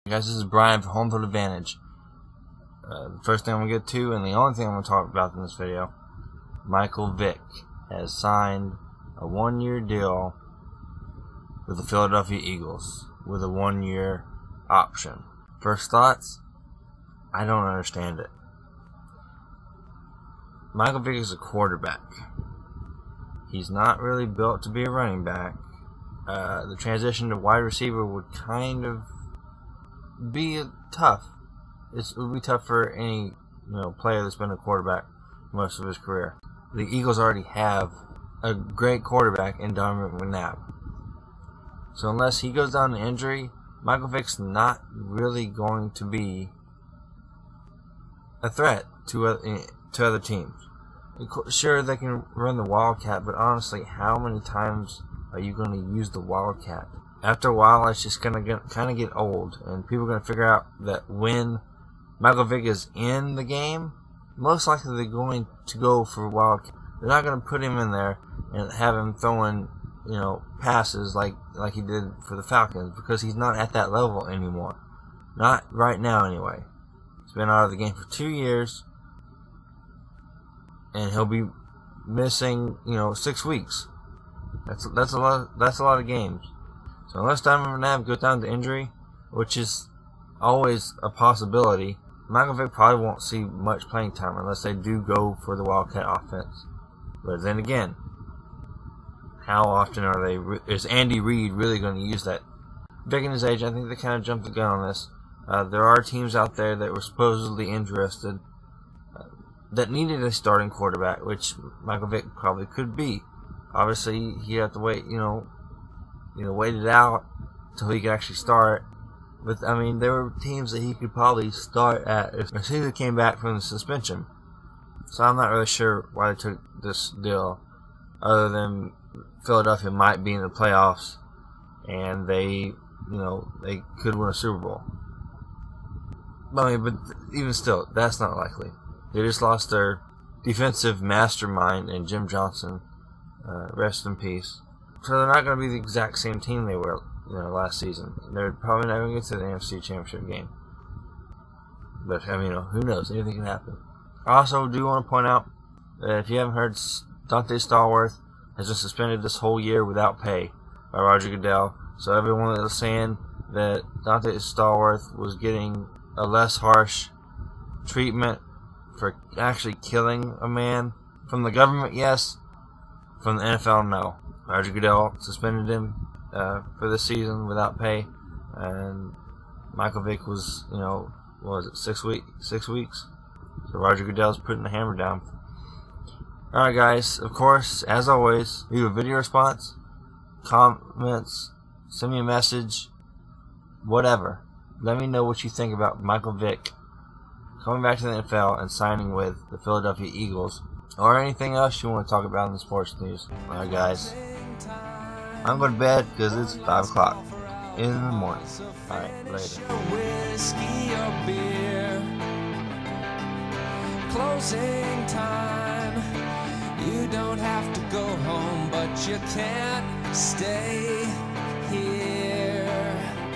Hey guys, this is Brian for Home Field Advantage. The first thing I'm going to get to, and the only thing I'm going to talk about in this video, Michael Vick has signed a 1-year deal with the Philadelphia Eagles with a 1-year option. First thoughts, I don't understand it. Michael Vick is a quarterback. He's not really built to be a running back. The transition to wide receiver would kind of be tough. It would be tough for any player that's been a quarterback most of his career. The Eagles already have a great quarterback in Donovan McNabb. So unless he goes down to injury, Michael Vick's not really going to be a threat to other teams. Sure, they can run the Wildcat, but honestly, how many times are you going to use the Wildcat? After a while, it's just going to kind of get old, and people are going to figure out that when Michael Vick is in the game, most likely they're going to go for Wildcat. They're not going to put him in there and have him throwing, passes like he did for the Falcons, because he's not at that level anymore. Not right now, anyway. He's been out of the game for 2 years, and he'll be missing, 6 weeks. That's a lot of games. So unless Donovan McNabb goes down to injury, which is always a possibility, Michael Vick probably won't see much playing time unless they do go for the Wildcat offense. But then again, how often is Andy Reid really going to use that? Vick and his age, I think they kind of jumped the gun on this. There are teams out there that were supposedly interested that needed a starting quarterback, which Michael Vick probably could be. Obviously, he'd have to wait, wait it out until he could actually start. But I mean, there were teams that he could probably start at as soon as he came back from the suspension. So I'm not really sure why they took this deal, other than Philadelphia might be in the playoffs and they could win a Super Bowl. But even still, that's not likely. They just lost their defensive mastermind in Jim Johnson. Rest in peace. So they're not going to be the exact same team they were, last season. They're probably not going to get to the NFC Championship game. But who knows? Anything can happen. I also do want to point out that if you haven't heard, Dante Stallworth has been suspended this whole year without pay by Roger Goodell. So everyone that was saying that Dante Stallworth was getting a less harsh treatment for actually killing a man from the government, yes. From the NFL, no. Roger Goodell suspended him for this season without pay, and Michael Vick was, what was it, 6 weeks? So Roger Goodell's putting the hammer down. Alright guys, of course, as always, leave a video response, comments, send me a message, whatever. Let me know what you think about Michael Vick coming back to the NFL and signing with the Philadelphia Eagles, or anything else you want to talk about in the sports news. Alright guys, I'm going to bed because it's 5 o'clock in the morning. Alright, later. Closing time. You don't have to go home, but you can't stay here.